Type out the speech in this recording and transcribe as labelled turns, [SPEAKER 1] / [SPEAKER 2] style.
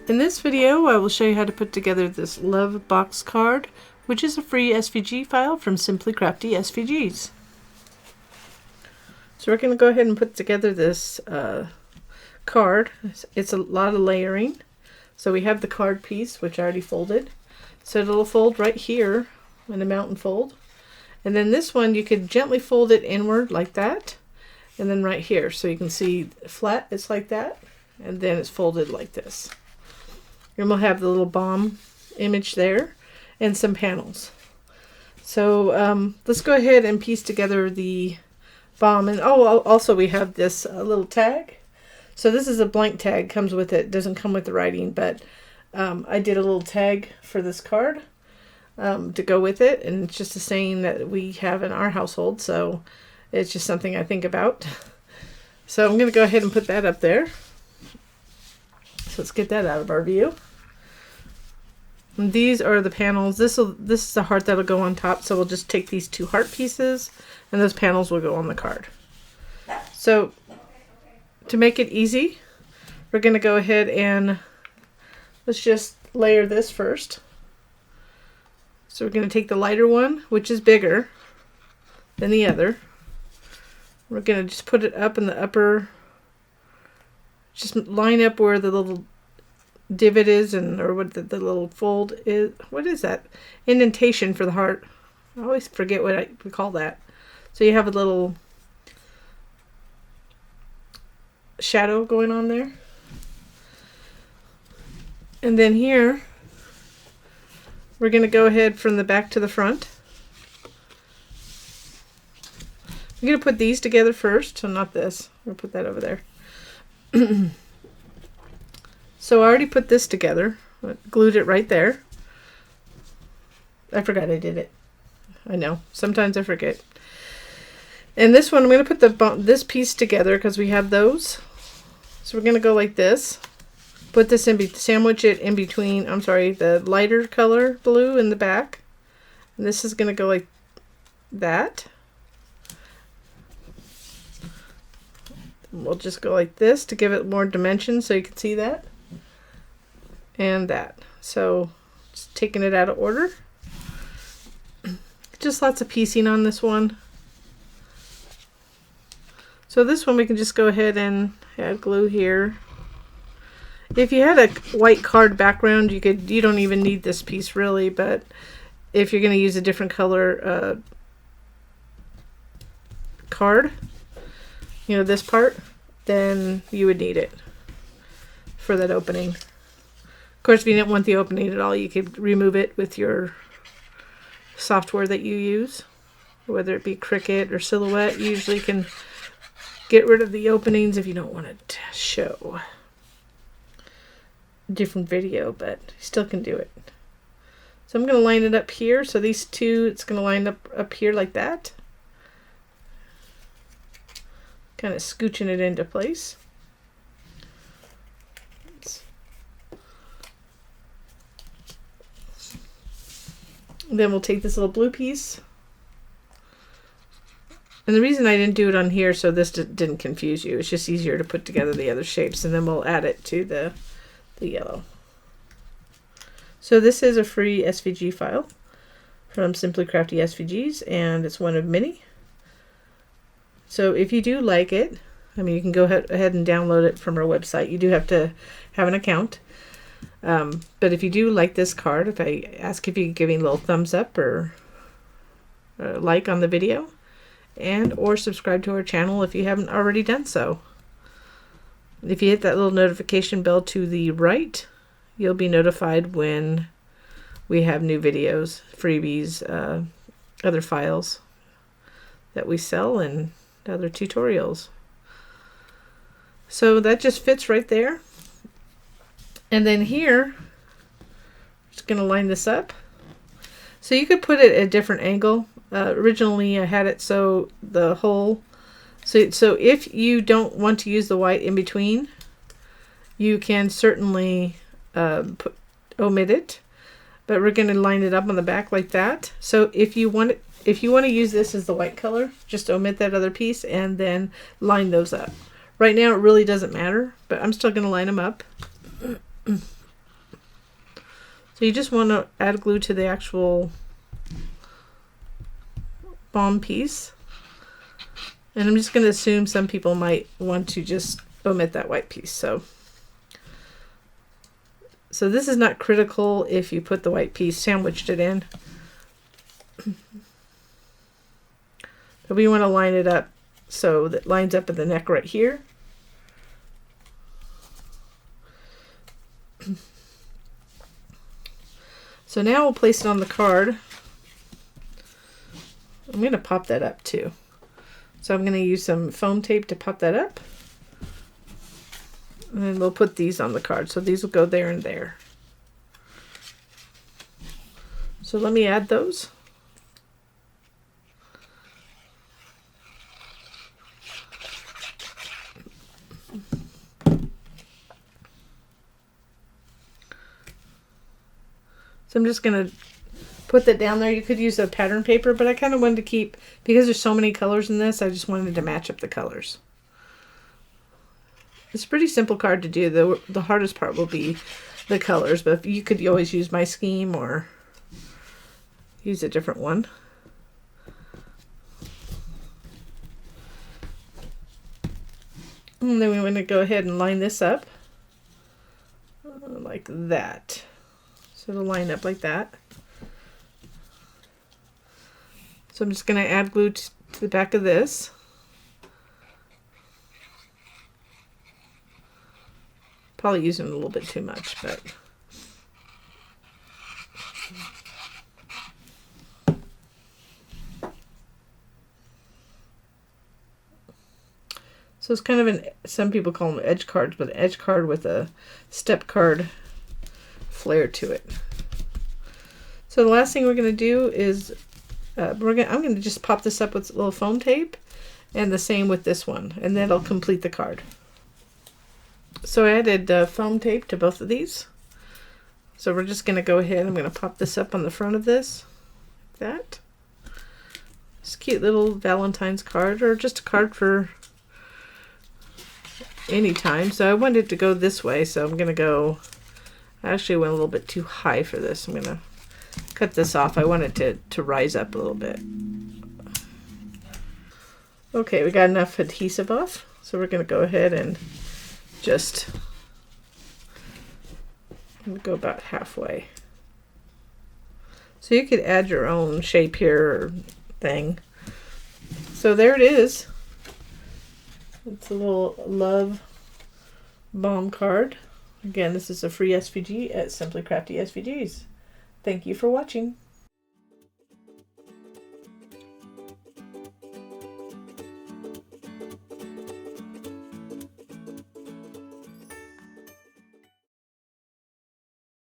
[SPEAKER 1] In this video, I will show you how to put together this love box card, which is a free SVG file from Simply Crafty SVGs. So we're going to go ahead and put together this card. It's a lot of layering. So we have the card piece, which I already folded. So it'll fold right here in a mountain fold. And then this one, you could gently fold it inward like that. And then right here, so you can see flat, it's like that. And then it's folded like this. And we'll have the little bomb image there and some panels. So let's go ahead and piece together the bomb. And also we have this little tag. So this is a blank tag, comes with it, doesn't come with the writing, but I did a little tag for this card to go with it, and it's just a saying that we have in our household, so it's just something I think about. So I'm going to go ahead and put that up there. So let's get that out of our view. And these are the panels. This is the heart that'll go on top, so we'll just take these two heart pieces, and those panels will go on the card. So to make it easy, we're going to go ahead and let's just layer this first. So we're going to take the lighter one, which is bigger than the other. We're going to just put it up in the upper, just line up where the little divot is, or what the little fold is. What is that? Indentation for the heart. I always forget what we call that. So you have a little shadow going on there. And then here, we're going to go ahead from the back to the front. I'm going to put these together first, so not this. I'm going to put that over there. So I already put this together. I glued it right there. I forgot I did it. I know. Sometimes I forget. And this one, I'm going to put this piece together because we have those. So we're going to go like this. Put this in, sandwich it in between, I'm sorry, the lighter color blue in the back. And this is going to go like that. We'll just go like this to give it more dimension so you can see that. And that. So just taking it out of order. Just lots of piecing on this one. So this one we can just go ahead and add glue here. If you had a white card background, you don't even need this piece really, but if you're going to use a different color card, you know, this part, then you would need it for that opening. Of course, if you didn't want the opening at all, you could remove it with your software that you use, whether it be Cricut or Silhouette. You usually can get rid of the openings if you don't want it to show. Different video, but you still can do it. So I'm going to line it up here. So these two, it's going to line up here like that. Kind of scooching it into place. And then we'll take this little blue piece. And the reason I didn't do it on here so this didn't confuse you, it's just easier to put together the other shapes, and then we'll add it to the yellow. So this is a free SVG file from Simply Crafty SVGs, and it's one of many. So if you do like it, I mean, you can go ahead and download it from our website. You do have to have an account. But if you do like this card, if I ask if you could give me a little thumbs up or like on the video, and or subscribe to our channel if you haven't already done so. If you hit that little notification bell to the right, you'll be notified when we have new videos, freebies, other files that we sell, and other tutorials. So that just fits right there. And then here, just going to line this up. So you could put it at a different angle. Originally I had it so the whole, so if you don't want to use the white in between, you can certainly omit it, but we're going to line it up on the back like that. So if you want to use this as the white color, just omit that other piece and then line those up. Right now it really doesn't matter, but I'm still going to line them up. So you just want to add glue to the actual bomb piece. And I'm just going to assume some people might want to just omit that white piece. So this is not critical if you put the white piece, sandwiched it in. But we want to line it up so that lines up at the neck right here. So now we'll place it on the card. I'm going to pop that up too. So I'm going to use some foam tape to pop that up. And then we'll put these on the card. So these will go there and there. So let me add those. So I'm just going to put that down there. You could use a pattern paper, but I kind of wanted to keep, because there's so many colors in this, I just wanted to match up the colors. It's a pretty simple card to do. The hardest part will be the colors, but you could always use my scheme or use a different one. And then we want to go ahead and line this up like that. So it'll line up like that. So I'm just going to add glue to the back of this. Probably using a little bit too much, but so it's kind of some people call them edge cards, but an edge card with a step card flair to it. So the last thing we're going to do is I'm going to just pop this up with a little foam tape, and the same with this one, and that'll complete the card. So I added foam tape to both of these. So we're just going to go ahead, I'm going to pop this up on the front of this, like that. This cute little Valentine's card, or just a card for any time. So I wanted to go this way, so I'm going to go, I actually went a little bit too high for this. I'm going to cut this off. I want it to rise up a little bit. Okay, we got enough adhesive off, so we're going to go ahead and just go about halfway. So you could add your own shape here or thing. So there it is. It's a little love bomb card. Again, this is a free SVG at Simply Crafty SVGs. Thank you for watching.